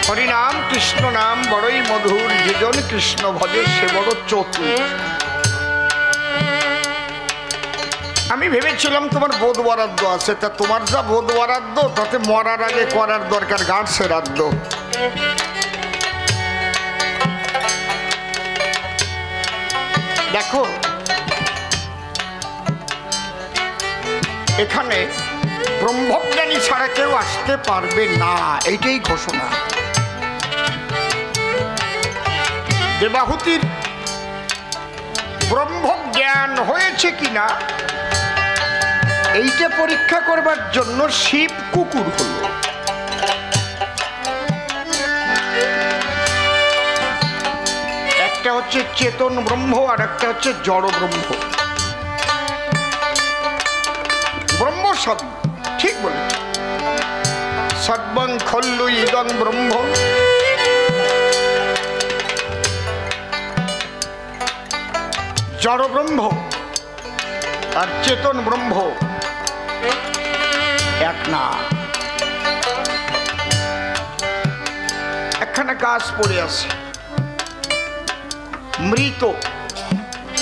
হরিনাম কৃষ্ণ নাম বড়ই মধুর, যেজন কৃষ্ণ ভজে সে বড় চতুর। আমি ভেবেছিলাম তোমার বোধ বরাদ্দ আছে, তা তোমার যা বোধ বরাদ্দ তাতে মরার আগে করার দরকার গাঢ় শ্রাদ্ধ। দেখো এখানে ব্রহ্মজ্ঞানী ছাড়া কেউ আসতে পারবে না, এইটাই ঘোষণা। দেবাহুতির ব্রহ্মজ্ঞান হয়েছে কিনা এইটা পরীক্ষা করবার জন্য শিব কুকুর হল। একটা হচ্ছে চেতন ব্রহ্ম আর একটা হচ্ছে জড় ব্রহ্ম। ব্রহ্ম সব ঠিক বলেছে, সর্বং খল্লু ইদং ব্রহ্ম। জড় ব্রহ্ম আর চেতন ব্রহ্ম এক না। একখানা গাছ পড়ে আছে, মৃত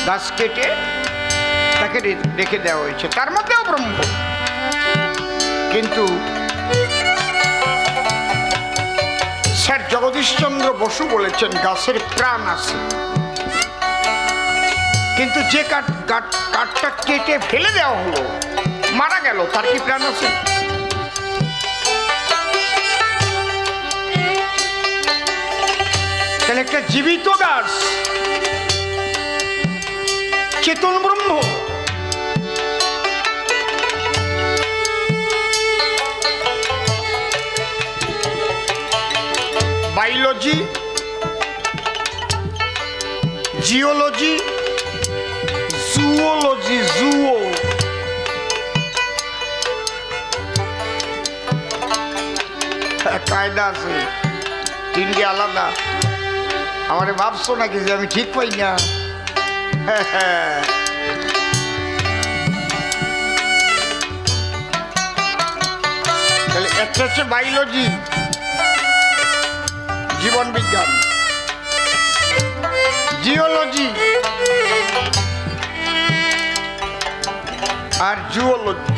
গাছ কেটে তাকে রেখে দেওয়া হয়েছে, তার মধ্যেও ব্রহ্ম। কিন্তু স্যার জগদীশচন্দ্র বসু বলেছেন গাছের প্রাণ আছে, কিন্তু যে কাঠটা কেটে ফেলে দেওয়া হলো, মারা গেল, তার কি প্রাণ আছে? তাহলে একটা জীবিত গাছ চেতন ব্রহ্ম। বায়োলজি, জিওলজি, জুওলজি, জুও, কায়দা আছে, তিনটি আলাদা। আমারে ভাবছো নাকি যে আমি ঠিক পাই না? তাহলে একটা হচ্ছে বায়োলজি, জীবন বিজ্ঞান, জিওলজি আর জুওলজি।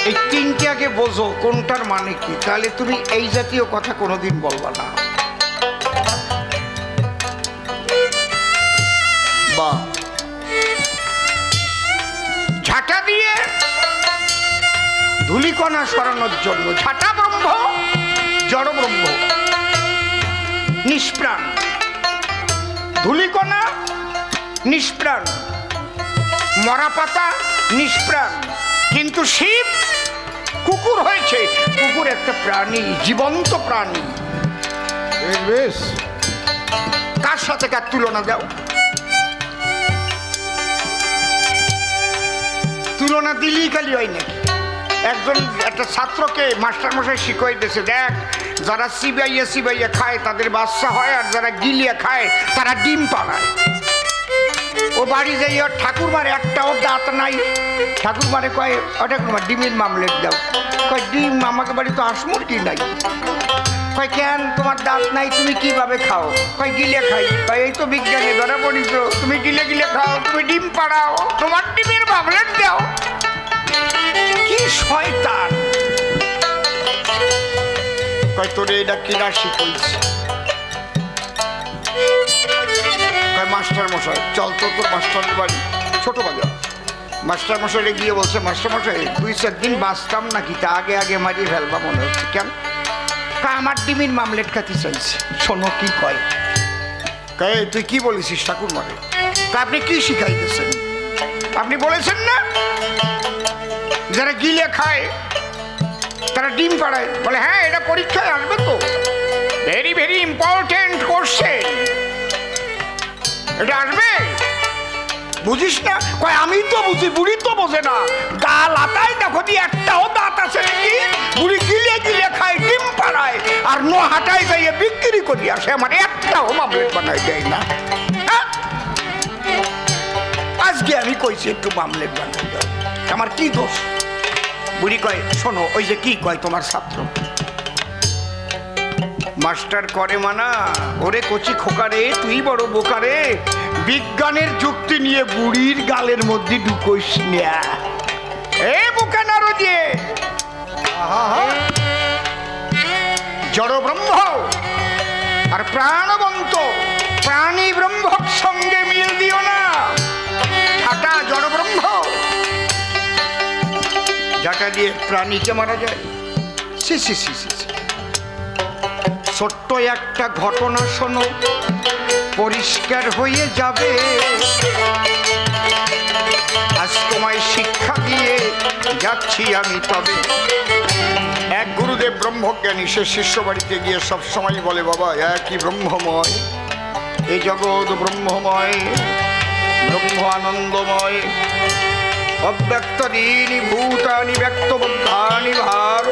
এই তিনটে আগে বোঝো কোনটার মানে কি, তাহলে তুমি এই জাতীয় কথা কোনোদিন বলবা না। বা ঝাঁটা দিয়ে ধূলিকণা সরানোর জন্য, ঝাঁটা ব্রহ্ম, জড় ব্রহ্ম, নিষ্প্রাণ। ধূলিকণা নিষ্প্রাণ, মরা পাতা নিষ্প্রাণ, কিন্তু শিব কুকুর হয়েছে। কুকুর একটা প্রাণী, জীবন্ত প্রাণী। বেশ, কার সাথে কার তুলনা দাও? তুলনা দিলেই খালি হয় নাকি? একজন একটা ছাত্রকে মাস্টারমশাই শিখাই দিয়েছে, দেখ যারা চিবাইয়া খায় তাদের বাচ্চা হয়, আর যারা গিলিয়ে খায় তারা ডিম পাড়ায়। ও বাড়ি যাই, ওর ঠাকুরমার একটাও দাঁত নাই। ঠাকুরমারে কয়, ও ঠাকুরমা ডিমের মামলেট দাও। কয় ডিম আমাকে বাড়ি তো হাঁস মুরগি নাই। কয় কেন তোমার দাঁত নাই, তুমি কিভাবে খাও? কয় গিলে খাই। কয় এই তো বিজ্ঞানে ধরা পড়িস, তুমি গিলে খাও, তুমি ডিম পাড়াও, তোমার ডিমের মামলেট দাও। কি শয়তান! কয় তোরে এটা কিনা শিখাইছে? কয় মাস্টার মশাই চল তো, তোর মাস্টারের বাড়ি ছোট বাজার। মাস্টার মশাইরে গিয়ে বলছে, মাস্টার মশাই 2-4 দিন বাঁচতাম নাকি, তা আগে আগে মারিয়ে ফেলবা মনে হচ্ছে। কেন? আমার ডিমের মামলেট খাতে চাইছে। শোনো কি কয়। কয় তুই কি বলেছিস ঠাকুরমারে? আপনি কি শিখাইতেছেন? আপনি বলেছেন না যারা গিলে খায় তারা ডিম পাড়ায়? বলে হ্যাঁ, এটা পরীক্ষায় আসবে তো, ভেরি ভেরি ইম্পর্টেন্ট কোশ্চেন, এটা আসবে, বুঝিস না? কয় আমি তো বুঝি, বুড়ি তো বোঝে না। গাল আতায় দেখো দি একটাও দাঁত আছে নাকি? বুড়ি গিলে খায়, ডিম পাড়ায়, আর নো হাটায় যাইয়ে বিক্রি করি আসে, আমার একটাও মামলেট বানাই দেয় না। আজকে আমি কইছি একটু মামলেট বানাই দাও, আমার কি দোষ? বুড়ি কয়, শোনো ওই যে কি কয় তোমার ছাত্র। মাস্টার করে মানা, ওরে কচি খোকারে তুই বড় বোকারে, বিজ্ঞানের যুক্তি নিয়ে বুড়ির গালের মধ্যে ঢুকোস না। এ বোকা নারদে, জড় ব্রহ্ম আর প্রাণবন্ত প্রাণী ব্রহ্মর সঙ্গে মিল দিও না। ঝাঁটা জড় ব্রহ্ম, ঝাঁটা দিয়ে প্রাণীকে মারা যায়। সি সি সি সি, ছোট্ট একটা ঘটনা শোনো, পরিষ্কার হয়ে যাবে। আজ তোমায় শিক্ষা দিয়ে যাচ্ছি আমি তবে। এক গুরুদেব ব্রহ্মজ্ঞানী, সে শিষ্য বাড়িতে গিয়ে সব সময় বলে, বাবা একই ব্রহ্মময়, এই জগৎ ব্রহ্মময়, ব্রহ্ম আনন্দময়, অব্যক্তানি ভূতানি ব্যক্তবদ্ধানি ভার।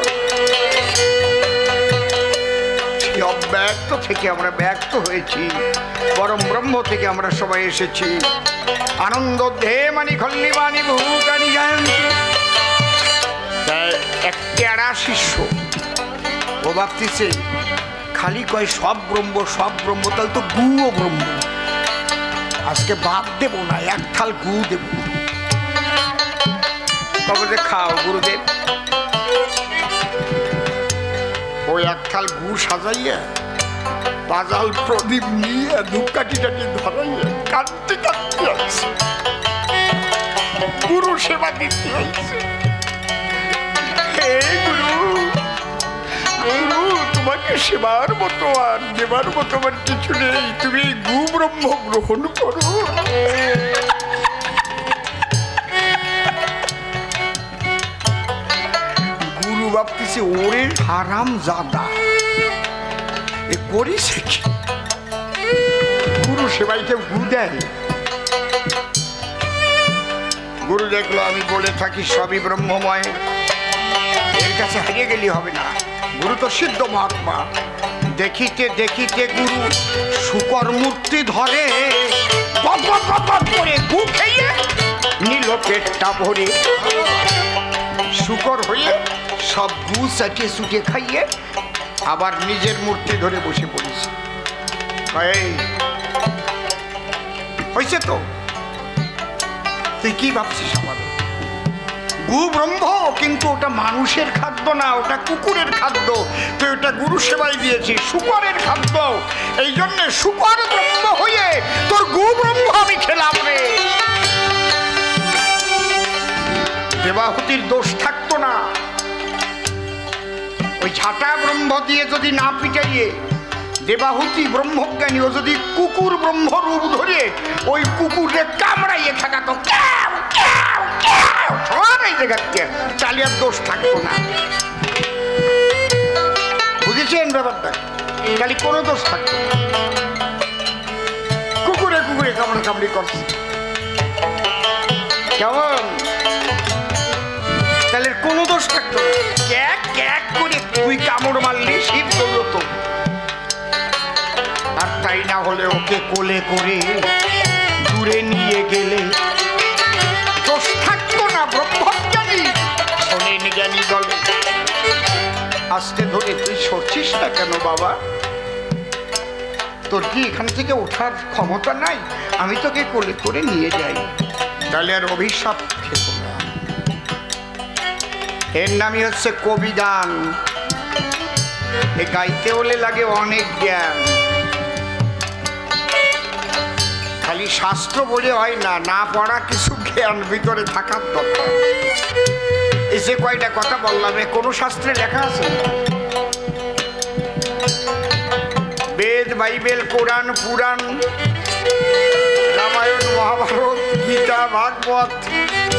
অব্যক্ত থেকে আমরা ব্যক্ত হয়েছি, পরম ব্রহ্ম থেকে আমরা সবাই এসেছি। আনন্দ ধে মানি খল্লিবানি ভূতানি জায়ন্তি। এক টেরা শিষ্য, ও ভাবতেছে খালি কয় সব ব্রহ্ম সব ব্রহ্ম, তাহলে তো গুও ব্রহ্ম। আজকে ভাত দেব না, এক থাল গু দেব। কবে যে খাও গুরুদেব। ওই এক থাল গু সাজাইয়া, পাজাল প্রদীপ নিয়ে ধূপকাঠি টাটি ধরাইয়া কাঁদতে কাঁদতে আসছে, গুরু সেবা দিতে হয়েছে। হে গুরু, গুরু তোমাকে সেবার মতো আর দেবার মতো আমার কিছু নেই, তুমি গু ব্রহ্ম গ্রহণ করো। গুরু ভাবতেছে ওরে হারাম জাদা, এ করিস কি? গুরু সেবাইকে গু দেয়। গুরু দেখলো আমি বলে থাকি সবই ব্রহ্মময়, এর কাছে হারিয়ে গেলে হবে না। গুরু তো সিদ্ধ মহাত্মা। দেখিতে দেখিতে গুরু শুকর মূর্তি ধরে, করে গু খেয়ে নিল পেটটা ভরে। শুকর হয়ে সব গু চাটিয়ে চুটিয়ে খাইয়ে আবার নিজের মূর্তি ধরে বসে পড়েছে। হয়েছে তো, তুই কি ভাবছিস আমাদের? গু ব্রহ্ম, কিন্তু ওটা মানুষের খাদ্য না, ওটা কুকুরের খাদ্য। তুই ওটা গুরু সেবাই দিয়েছিস, শুকরের খাদ্য। এই জন্য শুকর ব্রহ্ম হয়ে তোর গু ব্রহ্ম আমি খেলাম রে। দেবাহুতির দোষ থাকতো না। ওই ঝাঁটা ব্রহ্ম দিয়ে যদি না পিটাইয়ে দেবাহুতি ব্রহ্মজ্ঞানী ও যদি কুকুর ব্রহ্ম রূপ ধরে ওই কুকুরে কামড়াইয়ে থাকাতো, চালিয়ার দোষ থাকতো না। বুঝেছেন ব্যাপারটা? খালি কোনো দোষ থাকতো না। কুকুরে কুকুরে কামড়া কামড়ি করছে, কেমন? তাহলে কোনো দোষ থাকতো না। ক্যাক ক্যাক করে তুই কামড় মারলি, শিব দৌড়তো। আর তাই না হলে ওকে কোলে করে দূরে নিয়ে গেলে দোষ থাকতো না। ব্রহ্মজ্ঞানী শোনেন জ্ঞানী দলে। আস্তে ধরে তুই সরছিস না কেন বাবা? তোর কি এখান থেকে ওঠার ক্ষমতা নাই? আমি তোকে কোলে করে নিয়ে যাই। তাহলে আর অভিশাপ খেত না। এর নামই হচ্ছে কবিগান। এ গাইতে হলে লাগে অনেক জ্ঞান। খালি শাস্ত্র বলে হয় না, না পড়া কিছু জ্ঞান ভিতরে থাকার দরকার। এই যে কয়টা কথা বললাম, এ কোনো শাস্ত্রে লেখা আছে? বেদ, বাইবেল, কোরআন, পুরাণ, রামায়ণ, মহাভারত, গীতা, ভাগবত,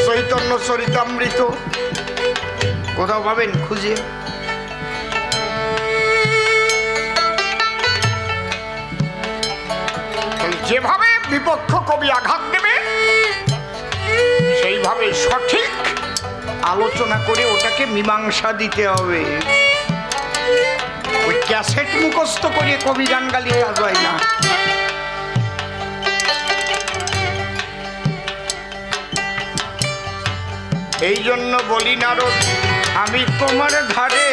চৈতন্য চরিতামৃত কোথাও পাবেন খুঁজে? যেভাবে বিপক্ষ কবি আঘাত দেবে সেইভাবে সঠিক আলোচনা করে ওটাকে মীমাংসা দিতে হবে। ওই ক্যাসেট মুখস্থ করে কবি গান গালি কাজ হয় না। এই জন্য বলি নারদ, আমি তোমার ধারে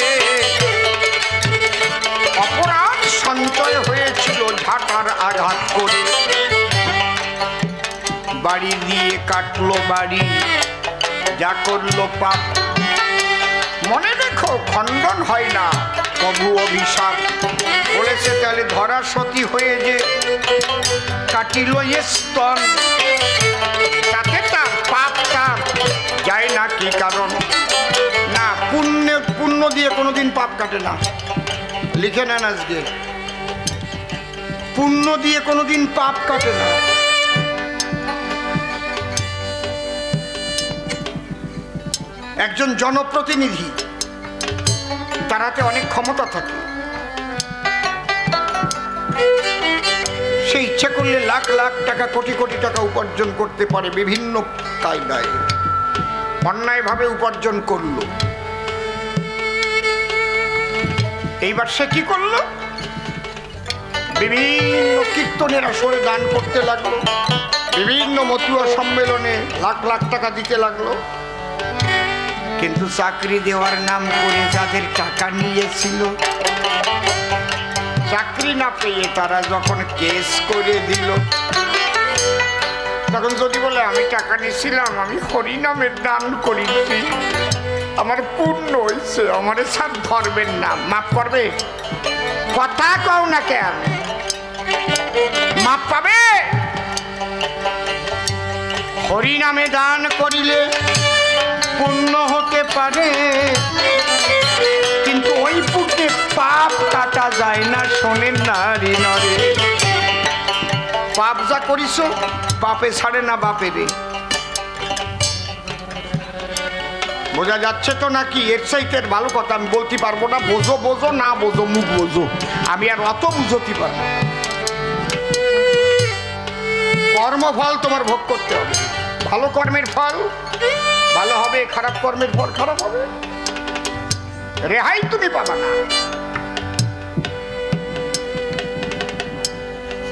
অপরাধ সঞ্চয় হয়েছিল ঝাঁটার আঘাত করে, বাড়ি দিয়ে কাটলো বাড়ি, যা করলো পাপ। মনে রেখো খণ্ডন হয় না প্রভু অভিশাপ। বলেছে তাহলে ধরা সতী হয়ে যে কাটিল স্তন, তাতে তার পাপ তার যায় না কি কারণ? না, পুণ্য দিয়ে কোনোদিন পাপ কাটে না। লিখে নেন আজকে, পুণ্য দিয়ে কোনোদিন পাপ কাটে না। একজন জনপ্রতিনিধি, তার হাতে অনেক ক্ষমতা থাকে, সে ইচ্ছা করলে লাখ লাখ টাকা কোটি কোটি টাকা উপার্জন করতে পারে বিভিন্ন কায়দায়। অন্যায়ভাবে উপার্জন করলো। এইবার সে কি করলো? বিভিন্ন কীর্তনের আসরে দান করতে লাগলো, বিভিন্ন মতুয়া সম্মেলনে লাখ লাখ টাকা দিতে লাগলো। কিন্তু চাকরি দেওয়ার নাম করে যাদের টাকা নিয়েছিল, চাকরি না পেয়ে তারা যখন কেস করে দিল, তখন যদি বলে আমি টাকা নিয়েছিলাম, আমি হরিনামের দান করেছি, আমার পূর্ণ হয়েছে, আমার সাথ ধরবেন না, মাফ করবে? কথা কও না কেন? মাফ পাবে? হরিনামে দান করিলে পুণ্য হতে পারে, কিন্তু ওই পুণ্যে পাপ কাটা যায় না। শোনেন নারী নরে, পাপ যা করিস পাপে ছাড়ে না বাপেরে। বোঝা যাচ্ছে তো নাকি? এর চাইতে ভালো কথা আমি বলতে পারবো না। বোঝো বোঝো, না বোঝো মুখ বোঝো, আমি আর অত বুঝতে পারবো। কর্মফল তোমার ভোগ করতে হবে। ভালো কর্মের ফল ভালো হবে, খারাপ কর্মের ফল খারাপ হবে। রেহাই তুমি পাবা না।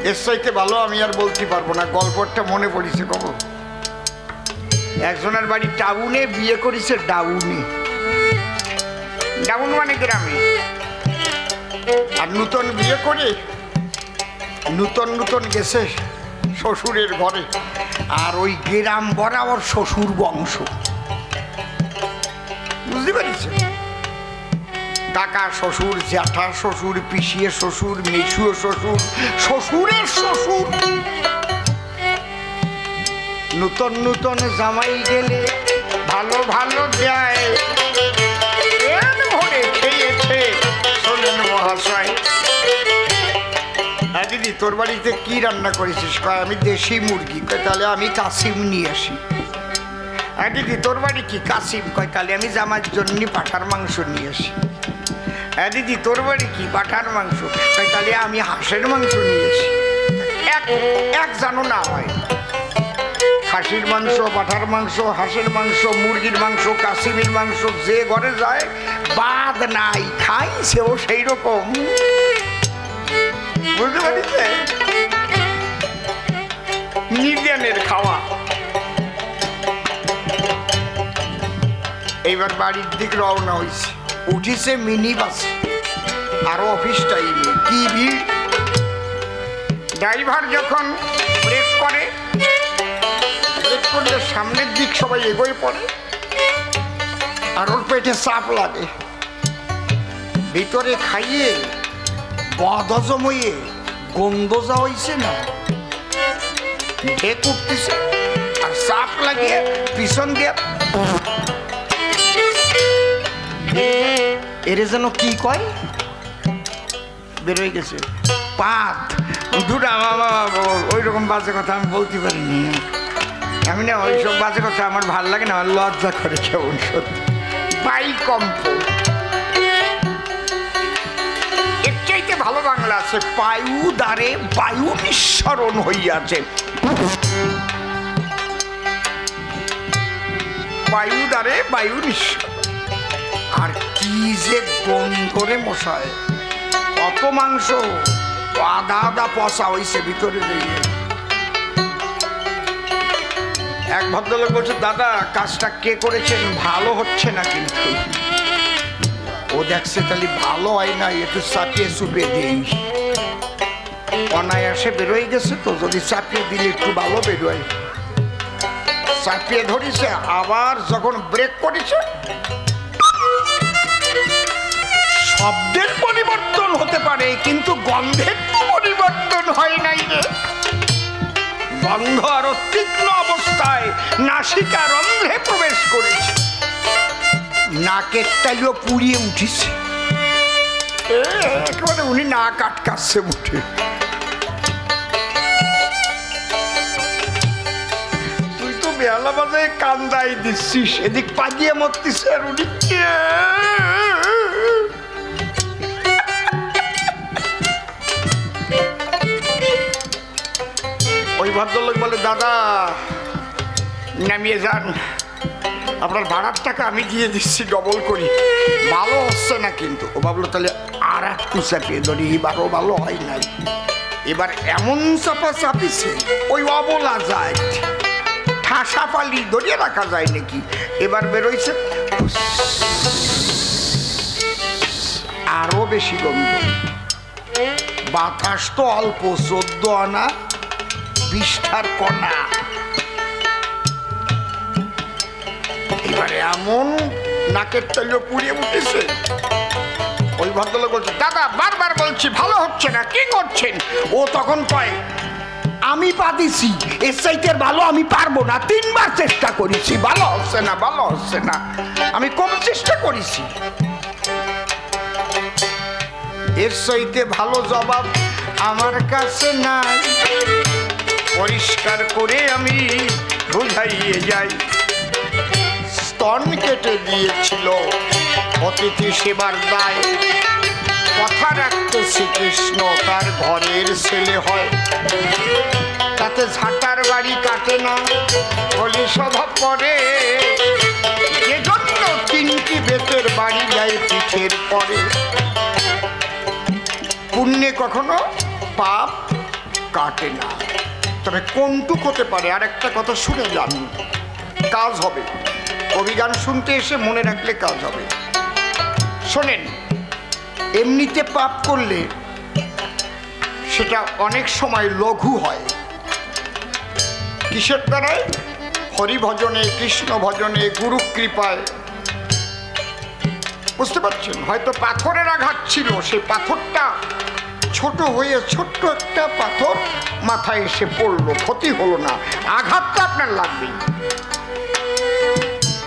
এর চাইতে ভালো আমি আর বলতে পারবো না। গল্পটা মনে পড়েছে কখন, একজনের বাড়ি টাউনে, বিয়ে করেছে ডাউনে। ডাউন মানে গ্রামে। আর নূতন বিয়ে করে নূতন নূতন গেছে শ্বশুরের ঘরে, আর ওই গ্রাম বরাবর শ্বশুর বংশ, বুঝতে পারছে? কাকা শ্বশুর, জ্যাঠা শ্বশুর, পিসিয়ে শ্বশুর, মেসুও শ্বশুর, শ্বশুরের শ্বশুর। নূতন নূতন জামাই গেলে ভালো ভালো দেয়, ভরে খেয়েছে। শোনেন মহাশয়, হ্যাঁ দিদি তোর বাড়িতে কি রান্না করেছিস? কয় আমি দেশি মুরগি। কয় তাহলে আমি কাসিম নিয়ে আসি। হ্যাঁ দিদি তোর বাড়ি কি? কাসিম। কয় তাহলে আমি জামার জন্য পাঠার মাংস নিয়ে আসি। হ্যাঁ দিদি তোর বাড়ি কি? পাঠার মাংস। কয় তাহলে আমি হাঁসের মাংস নিয়ে আসি। এক জানো না হয়, খাসির মাংস, পাঠার মাংস, হাঁসের মাংস, মুরগির মাংস, কাসিমের মাংস, যে ঘরে যায় বাদ নাই, খাইছেও সেই রকম। বুঝতে পারিছে? নির্জানের খাওয়া। এইবার বাড়ির দিক রওনা হয়েছে, উঠিছে মিনি বাসে, আরো অফিস টাইমে কি ভিড়। ড্রাইভার যখন ব্রেক করে, ব্রেক করলে সামনের দিক সবাই এগোয় পড়ে, আর ওর পেটে চাপ লাগে। ভিতরে খাইয়ে বদজময়ে গন্ধ যা হয়েছে না, ঢেক উঠতেছে, আর চাপ লাগিয়ে পিছন দিয়ে এর যেন কি কয় বেরোয় গেছে পাত দুটা। ওই রকম বাজে কথা আমি বলতে পারিনি। আমি না ওইসব বাজে কথা আমার ভাল লাগে না, আমার লজ্জা করে কেমন। সত্যি বাইকম্প, এর চাইতে ভালো বাংলা আছে। পায়ু দ্বারে বায়ু নিঃসরণ হইয়াছে। বায়ু দ্বারে বায়ু নিঃসরণ। আর কি যে গন্ধ রে মশায়, অত মাংস আধা আধা পচা হয়েছে ভিতরে। এক ভদ্রলোক বলছে, দাদা কাজটা কে করেছেন? ভালো হচ্ছে না কিন্তু। ও দেখছে তাহলে ভালো হয় না, একটু চাপিয়ে চুপিয়ে দিই। অনায়াসে বেরোয় গেছে তো, যদি চাপিয়ে দিলে একটু ভালো বেরোয়। চাপিয়ে ধরেছে, আবার যখন ব্রেক করেছে শব্দের পরিবর্তন হতে পারে, কিন্তু গন্ধের তো পরিবর্তন হয় নাই রে। গন্ধ আরো তীক্ষ্ণ অবস্থায় নাসিকা রন্ধ্রে প্রবেশ করেছে, নাকের তালিও পুড়িয়ে উঠেছে। একেবারে উনি নাক আটকাচ্ছে মুঠে। তুই তো বেলা বাজায় কান্দাই দিচ্ছিস, এদিক পাজিয়ে মরতিস আর উনি ওই ভদ্রলোক বলে, দাদা নামিয়ে যান, আপনার ভাড়ার টাকা আমি দিয়ে দিচ্ছি ডবল করি। ভালো হচ্ছে না কিন্তু। ও ভাবলো তাহলে আর একটু চাপিয়ে ধরি, এবারও ভালো হয় নাই। এবার এমন চাপা চাপিছে ওই অবলা যায়, ঠাসা পালি ধরিয়ে রাখা যায় নাকি। এবার বেরোইছে আরো বেশি গন্ধ। বাতাস তো অল্প, 14 আনা বিষ্ঠার কণা। এবারে এমন নাকের তালিও পুড়িয়ে উঠেছে। ওই ভদ্রলোক বলছে, দাদা বারবার বলছি ভালো হচ্ছে না, কি করছেন? ও তখন কয়, আমি পাদিছি, এর চাইতে ভালো আমি পারবো না, 3 বার চেষ্টা করেছি, ভালো হচ্ছে না, ভালো হচ্ছে না, আমি কম চেষ্টা করেছি। এর চাইতে ভালো জবাব আমার কাছে নাই, পরিষ্কার করে আমি বুঝাইয়ে যাই। স্তন কেটে দিয়েছিল অতিথি সেবার দায়, কথা রাখতো শ্রীকৃষ্ণ তার ঘরের ছেলে হয়। তাতে ঝাঁটার বাড়ি কাটে না, বলি স্বভাব পরে, যে জন্য 3টি বেতের বাড়ি যায় পিঠের পরে। পুণ্যে কখনো পাপ কাটে না, তবে কোনটুক হতে পারে। আর একটা কথা শুনে যান, কাজ হবে। অভিজ্ঞান শুনতে এসে মনে রাখলে কাজ হবে। শোনেন, এমনিতে পাপ করলে সেটা অনেক সময় লঘু হয়। কিসের দ্বারায়? হরি ভজনে, কৃষ্ণ ভজনে, গুরু কৃপায়। বুঝতে পারছেন? হয়তো পাথরের আঘাত ছিল, সেই পাথরটা ছোট হয়ে ছোট্ট একটা পাথর মাথায় এসে পড়লো, ক্ষতি হলো না, আঘাতটা আপনার লাগবেই।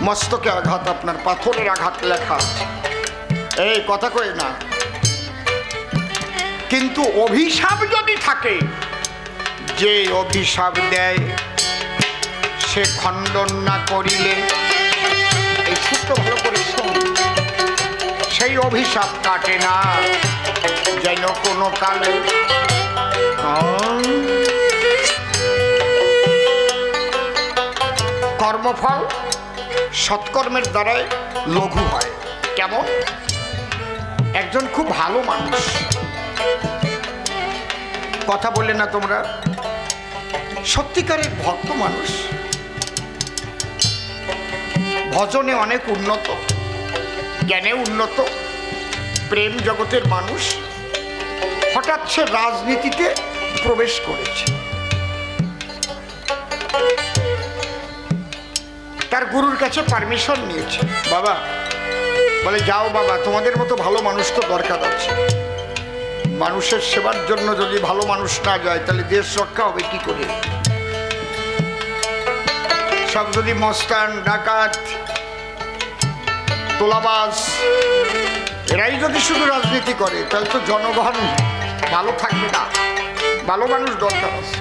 মস্তকে আঘাত, আপনার পাথরের আঘাত লেখা, এই কথা কই না। কিন্তু অভিশাপ যদি থাকে, যে অভিশাপ দেয় সে খণ্ডন না করিলে, এই সূত্র ভালো করে শুন, সেই অভিশাপ কাটে না যেন কোনো কালে। কর্মফল সৎকর্মের দ্বারাই লঘু হয়। কেমন? একজন খুব ভালো মানুষ, কথা বললে না তোমরা, সত্যিকারের ভক্ত মানুষ, ভজনে অনেক উন্নত, জ্ঞানে উন্নত, প্রেম জগতের মানুষ। হঠাৎ সে রাজনীতিতে প্রবেশ করেছে। তার গুরুর কাছে পারমিশন নিয়েছে। বাবা বলে, যাও বাবা, তোমাদের মতো ভালো মানুষ তো দরকার আছে। মানুষের সেবার জন্য যদি ভালো মানুষ না যায়, তাহলে দেশ রক্ষা হবে কি করে? সব যদি মস্তান, ডাকাত, তোলাবাজ এরাই যদি শুধু রাজনীতি করে, তাহলে তো জনগণ ভালো থাকবে না। ভালো মানুষ দরকার আছে।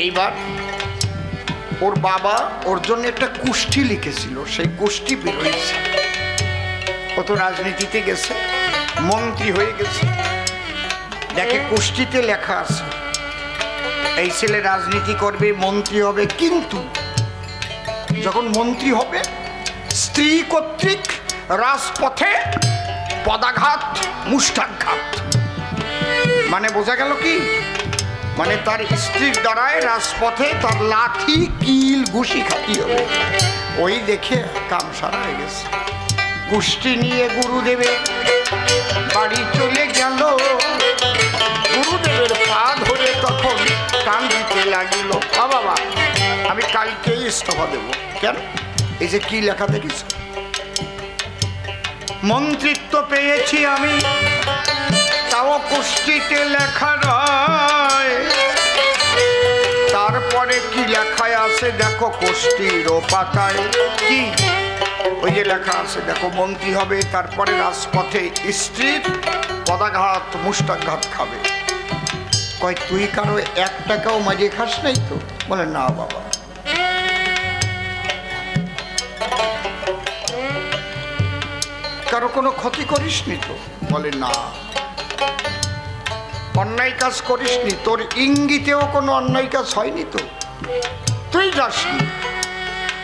এইবার ওর বাবা ওর জন্য একটা কুষ্টি লিখেছিল, সেই কুষ্টি বেরোয়েছে। ও তো রাজনীতিতে গেছে, মন্ত্রী হয়ে গেছে, দেখে কুষ্টিতে লেখা আছে এই ছেলে রাজনীতি করবে, মন্ত্রী হবে, কিন্তু যখন মন্ত্রী হবে স্ত্রী কর্তৃক রাজপথে পদাঘাত, মুষ্টাঘাত। মানে বোঝা গেল কি, মানে তার স্ত্রীর দ্বারায় রাজপথে তার লাঠি কিল ঘুষি খাতি হবে। ওই দেখে কাম সারা হয়ে গেছে। কুষ্টি নিয়ে গুরুদেবের বাড়ি চলে গেল। গুরুদেবের পা ধরে তখন কান্দিতে লাগিল, বাবা আমি কালকেই ইস্তফা দেব। কেন? এই যে কি লেখা দেখিস, মন্ত্রিত্ব পেয়েছি আমি, তাও কুষ্টিতে লেখা নয়। তারপরে কি লেখায় আছে দেখো, কুষ্টির পাতায় কি ওই যে লেখা আছে দেখো, মন্ত্রী হবে, তারপরে রাজপথে স্ত্রীর পদাঘাত মুষ্টাঘাত খাবে। কয় তুই কারো 1 টাকাও মাঝে খাস নাই তো? বলে না বাবা। কারো কোনো ক্ষতি করিসনি তো? বলে না। অন্যায় কাজ করিসনি? তোর ইঙ্গিতেও কোনো অন্যায় কাজ হয়নি তো? তুই যাসনি,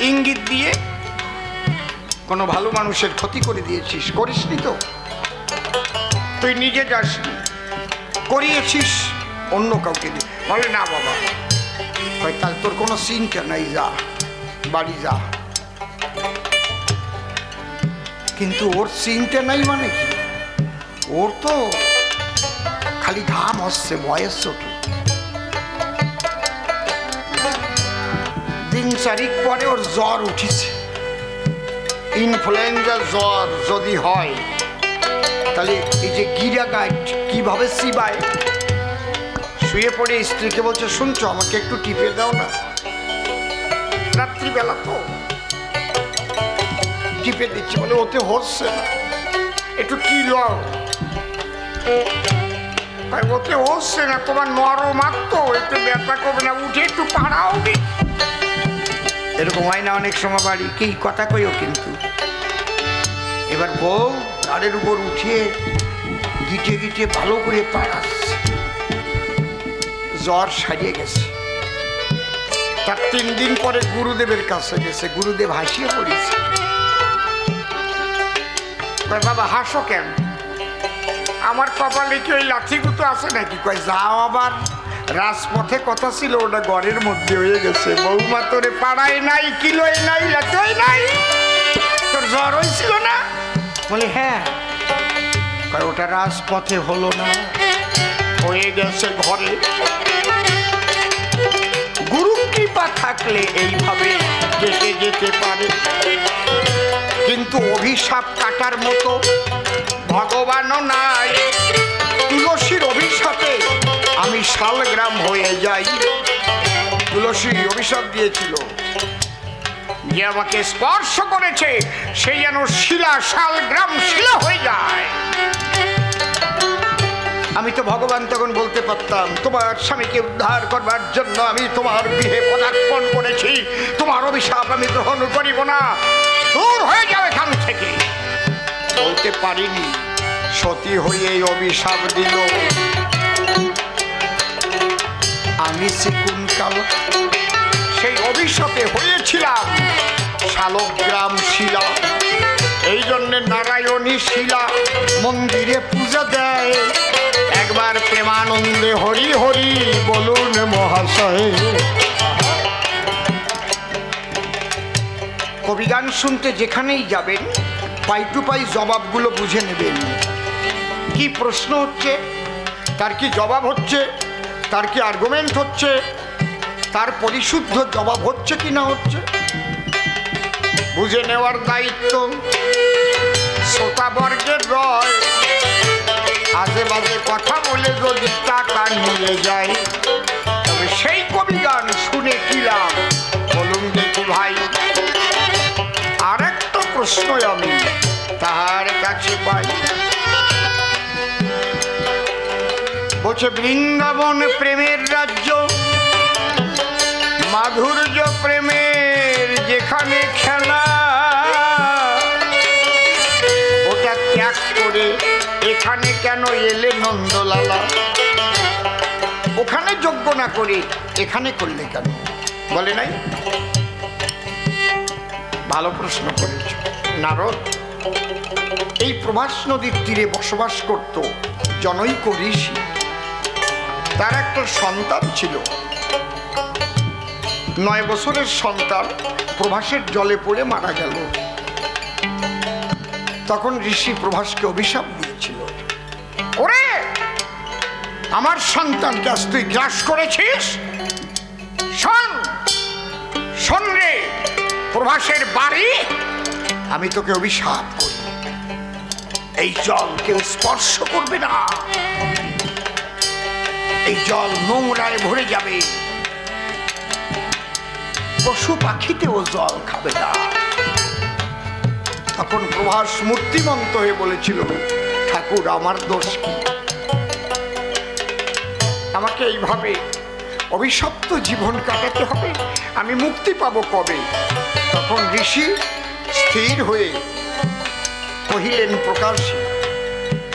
ইঙ্গিত দিয়ে কোনো ভালো মানুষের ক্ষতি করে দিয়েছিস? করিসনি তো? তুই নিজে যাসনি, করিয়েছিস অন্য কাউকে দিয়ে। বলে না বাবা। তাহলে তোর কোনো চিন্তা নাই, যা বাড়ি যা। কিন্তু ওর চিন্তা নাই মানে কি? ওর তো খালি ঘাম হচ্ছে, বয়স ছোট। 3-4 পরে ওর জ্বর উঠেছে, ইনফ্লুয়েঞ্জা জ্বর যদি হয় তাহলে এই যে গিরা গাইড কিভাবে চিবায়। শুয়ে পড়ে স্ত্রীকে বলছে, শুনছো আমাকে একটু টিপে দাও না, রাত্রিবেলা তো টিপে দিচ্ছি। বলে ওতে হচ্ছে না, একটু কি লও। ওতে হচ্ছে না, তোমার নরম মাত্র, একটু ব্যথা করবে না, উঠে একটু পাড়াও। এরকম হয় না অনেক সময় বাড়ি, কি কথা কইও কিন্তু। এবার বউ গাড়ির উপর উঠিয়ে গিটে গিটে ভালো করে পাড়াচ্ছে, জ্বর সারিয়ে গেছে। তার 3 দিন পরে গুরুদেবের কাছে গেছে, গুরুদেব হাসিয়ে পড়েছে। বাবা হাসো কেন? আমার কপালে কি ওই লাঠিগুতো আছে নাকি? কয় যাও, আবার রাজপথে কথা ছিল, ওটা ঘরের মধ্যে হয়ে গেছে। বৌমা তোরে পাড়ায় নাই, কিলোই নাই, লাঠি নাই, তোর জ্বর হয়েছিল না? বলে হ্যাঁ। কয় ওটা রাজপথে হলো না, হয়ে গেছে ঘরে। গুরু কৃপা থাকলে এইভাবে কেটে যেতে পারে, কিন্তু অভিশাপ কাটার মতো ভগবানও নাই। তুলসীর অভিশাপে আমি শালগ্রাম হয়ে যাই। তুলসী অভিশাপ দিয়েছিল, যে আমাকে স্পর্শ করেছে সে যেন শিলা, শালগ্রাম শিলা হয়ে যায়। আমি তো ভগবান তখন বলতে পারতাম, তোমার স্বামীকে উদ্ধার করবার জন্য আমি তোমার গৃহে পদার্পণ করেছি, তোমার অভিশাপ আমি গ্রহণ করিব না, দূর হয়ে যাও এখান থেকে। বলতে পারিনি, সতী হয়ে অভিশাপ দিল। আমি কোন সেই অভিশাপে হয়েছিলাম শালগ্রাম শিলা। এই জন্যে নারায়ণী শিলা মন্দিরে পূজা দেয়। একবার প্রেমানন্দে হরি হরি বলুন মহাশয়। কবিগান শুনতে যেখানেই যাবেন পাই টু পাই জবাবগুলো বুঝে নেবেন। কি প্রশ্ন হচ্ছে, তার কি জবাব হচ্ছে, তার কি আর্গুমেন্ট হচ্ছে, তার পরিশুদ্ধ জবাব হচ্ছে কি না হচ্ছে বুঝে নেওয়ার দায়িত্ব শ্রোতাবর্গের রয়। আজে বাজে কথা বলে যদি টাকা নিয়ে যায় তবে সেই কবিগান শুনে কি লাভ বলুন দেখি ভাই। আর একটা প্রশ্ন আমি তাহার কাছে পাই, বলছে বৃন্দাবন প্রেমের রাজ্য, মাধুর্য প্রেমের যেখানে খেলা, ওটা ত্যাগ করে এখানে কেন এলে নন্দলালা? ওখানে যোগ্য না করে এখানে করলে কেন? বলে নাই? ভালো প্রশ্ন করেছ। নারদ এই প্রভাস নদীর তীরে বসবাস করত জনৈক ঋষি। তার একটা সন্তান ছিল, 9 বছরের সন্তান প্রভাসের জলে পড়ে মারা গেল। তখন ঋষি প্রভাসকে অভিশাপ দিয়েছিল, ওরে আমার সন্তানকে আজ তুই গ্রাস করেছিস, শোন শোন রে প্রভাসের বাড়ি, আমি তোকে অভিশাপ করি, এই জল কেউ স্পর্শ করবে না, এই জল নোংরায় ভরে যাবে, পশু পাখিতেও জল খাবে না। তখন প্রভাস মূর্তিমন্ত হয়ে বলেছিল, ঠাকুর আমার দোষ কি, আমাকে এইভাবে অভিশপ্ত জীবন কাটাতে হবে, আমি মুক্তি পাবো কবে? তখন ঋষি স্থির হয়ে কহিলেন, প্রকাশী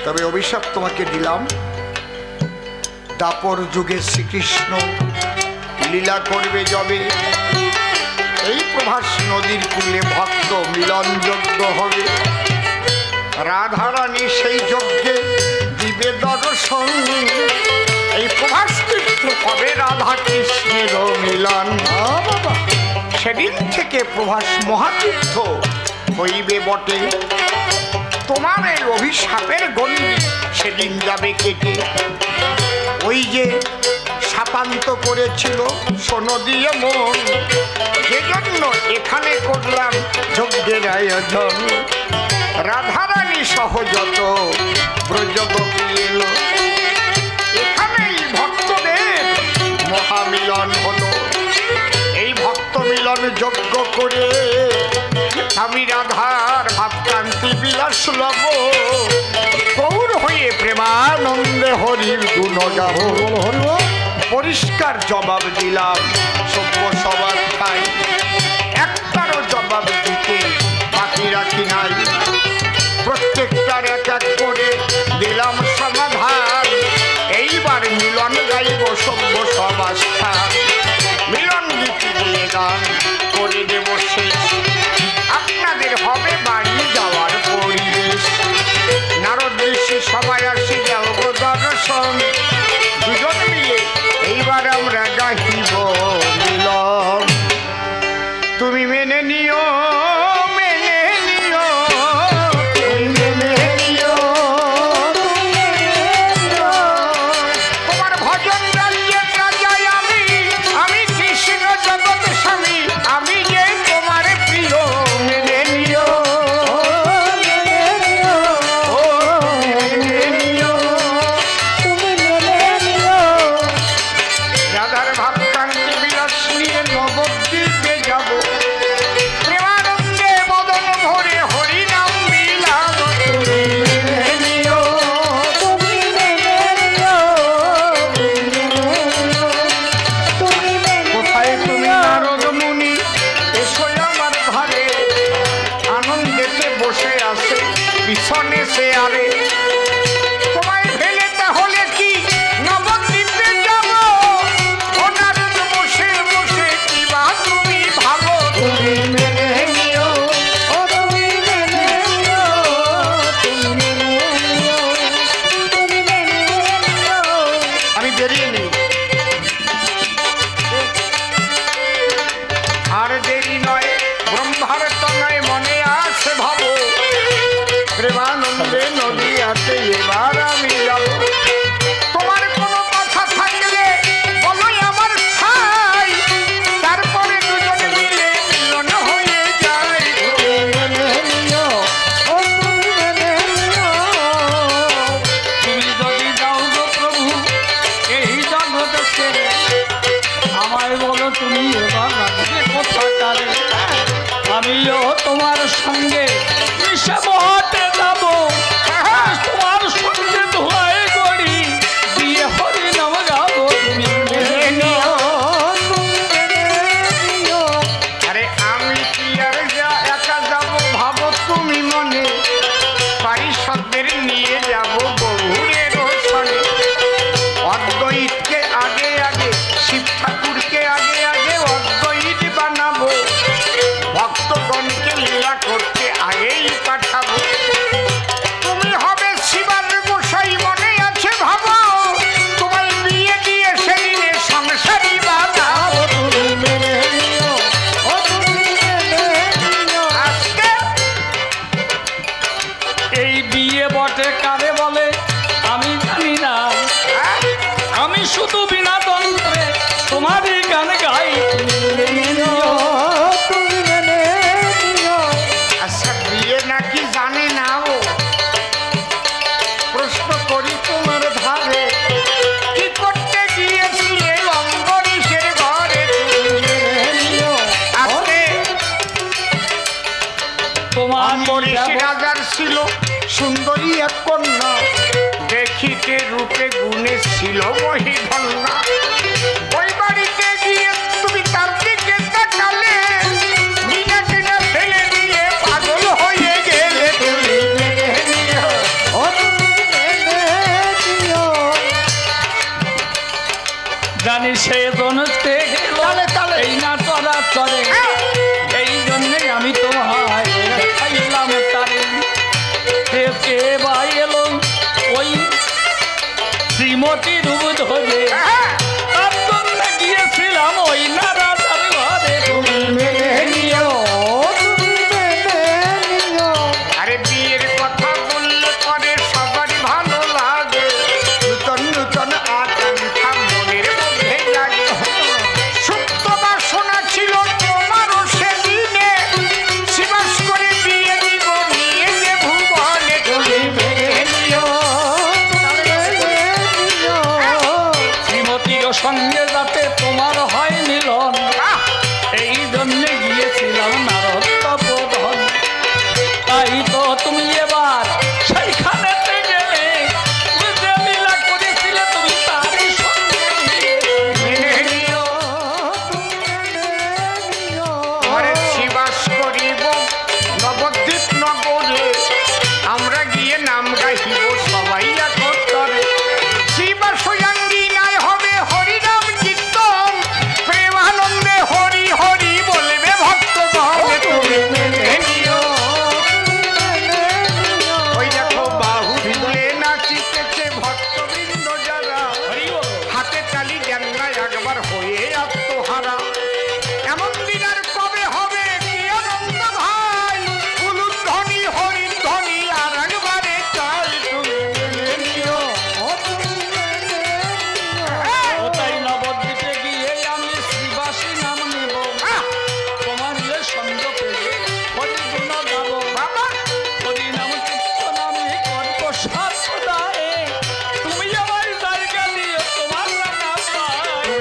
তবে অভিশাপ তোমাকে দিলাম, দাপর যুগে শ্রীকৃষ্ণ লীলা করবে যবে, এই প্রভাস নদীর কূলে ভক্ত মিলন যজ্ঞ হবে, রাধারানী সেই যজ্ঞে দিবে দর্শন, এই প্রভাস তীর্থ হবে রাধা কৃষ্ণের মিলন। সেদিন থেকে প্রভাস মহাতীর্থ হইবে বটে, তোমার এই অভিশাপের গণ্ডি সেদিন যাবে কেটে। ওই যে শাপান্ত করেছিল শোনো দিয়ে মন, সেজন্য এখানে করলাম যজ্ঞের আয়োজন, রাধারানী সহ যত ব্রজগোপী এলো, এখানেই ভক্তদের মহামিলন হলো, এই ভক্ত মিলন যজ্ঞ করে আমি রাধার ভাবকান্তি বিলাস লব, গৌর হয়ে প্রেমানন্দে হরির গুণ গাব। পরিষ্কার জবাব দিলাম সভ্য সবার ঠাই, একটারও জবাব দিতে বাকি রাখি নাই, প্রত্যেকটার এক এক করে দিলাম সমাধান, এইবার মিলন গাইব সভ্য সবার স্থান, মিলন গীতি দিয়ে গান করে দেব শেষ, আপনাদের হবে বাড়ি যাওয়ার পরিবেশ, নারদ ঋষি সবাই আসি যাব দর্শন, দুজন মিলে এইবার আমরা গাহিব মিলন, তুমি মেনে নিও মেনে নিও, তুমি মেনে নিও, তোমার ভজন রাজ্যের রাজাই আমি, আমি কৃষ্ণ জগৎ স্বামী, আমি যে তোমার প্রিয়, মেনে নিও মেনে নিও, তুমি মেনে নিও, রাধার ভাবকান্তি বিলাস নিয়ে নবদ্বীপে যাব, প্রেমানন্দে বদন ভরে হরি নাম বিলাম, তুমি মেনে নিও, তুমি মেনে নিও, কোথায় তুমি নারদ মুনি এসো আমার ঘরে, আনন্দেতে বসে আছে পিছনে সে আরে, তোমায় ফেলে তাহলে কি নবদ্বীপে যাব, ও নারদ বসে বসে কি বা তুমি ভাবো, তুমি মেনে নিও, ও তুমি মেনে নিও, তুমি মেনে নিও, তুমি মেনে নিও, আমি বেরিয়ে নিই, আর দেরি নয় ব্রহ্মার তনয় মনে আছে ভাবো, প্রেমানন্দে নদীয়াতে এবার আমি যাব, তোমার কোনো কথা থাকলে বলো আমার ঠাই, তারপরে দুজন মিলে মিলন হয়ে যায়, তুমি মেনে নিও, ও তুমি মেনে নিও, তুমি যদি যাও গো প্রভু এই জগৎ ছেড়ে, আমায় বলো তুমি এবার রাখবে কোথাকারে, আমিও তোমার সঙ্গে মিশে মহাতে যাব, তোমার সঙ্গে ধোয়ায় গড়ি দিয়ে হরি নাম গাব, তুমি মেনে নিও, তুমি মেনে নিও, আরে আমি কি আর একা যাব ভাবো তুমি মনে, পারিষদদের নিয়ে যাব গৌরের সনে, অদ্বৈতকে আগে আগে শিব ঠাকুরকে আগে আগে অদ্বৈত বানাবো, ভক্তগণকে লীলা করতে আগেই পাঠাবো, তোমার রাজার ছিল সুন্দরী এক কন্যা, দেখিতে রূপে গুণে ছিল মহিধন্যা। ওই বাড়িতে গিয়ে তুমি তার দিকে তাকালে, বিনা কিনা ফেলে দিয়ে পাগল হয়ে গেলে। জানি সে জনতে এই না চরা চরে, এই জন্যে আমি তোমায় খাইলাম তারে। কে বা এলো ওই শ্রীমতী রূপ ধরে, তার জন্য গিয়েছিলাম ওই না রাজার ঘরে। তুমি মেনে নিও, আরে বিয়ের কথা বললে পরে সবারই ভালো লাগে, নূতন নূতন আকাঙ্ক্ষা মনের মধ্যে লাগে। সুপ্ত বাসনা ছিল তোমারও সেদিনে, শিবাস করে বিয়ে দিব নিয়ে যে ভুবনে। তুমি মেনে নিও, শ্রীমতীর সঙ্গে যাতে তোমার হয় মিলন, এই জন্যে গিয়েছিলাম নারদ তপোধন। তাই তো তুমি এবার সেইখানেতে গেলে, যে মিলা করেছিলে তুমি তারই সঙ্গে মেনে নিও। ঘরে শিবাস করিব নবদ্বীপ নগরে, আমরা গিয়ে নাম গাইব সবাই একত্তরে। শিবাস অঙ্গিনায় হবে হরিনাম কীর্তন, প্রেমানন্দে হরি হরি বলবে ভক্তগণ। তুমি মেনে নিও। ওই দেখো বাহু তুলে নাচিতেছে ভক্তবৃন্দ যারা, হাতে তালি দেন না একবার হয়ে আত্মহারা। এমন দিন আর কবে হবে কি আনন্দ ভাই, উলুধ্বনি হরিধ্বনি আর একবারে চাই। তুমি মেনে নিও। তাই নবদ্বীপে গিয়ে আমি শ্রীবাসী নাম নেব, তোমার যে সঙ্গ পেলে হরিগুণ গাব। হরিনাম কীর্তন আমি করব সর্বদায়ে, তুমি আমার জায়গা দিও তোমার রাঙা পায়ে।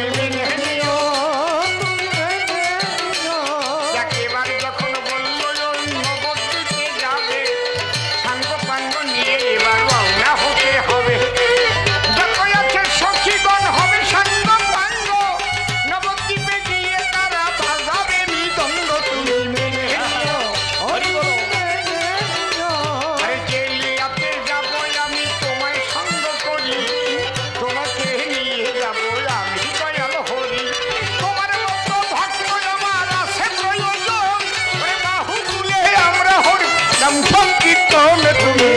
একেবারে যখন বললো ওই নবদ্বীপে যাবে, সাঙ্গ পাঙ্গ নিয়ে এবার রওনা হতে হবে। যত আছে সখীগণ হবে সাঙ্গ পাঙ্গ, নবদ্বীপে গিয়ে তারা বাজাবে মৃদঙ্গ। তুমি মেনে নিও। আরে জেলিয়াতে যাবো আমি তোমায় সঙ্গ করি, তোমাকে নিয়ে যাবো আমি দয়াল হরি। তোমার মতো ভক্ত আমার আছে প্রয়োজন, ওরে বাহু তুলে আমরা হরি নাম সংকীর্তন। তুমি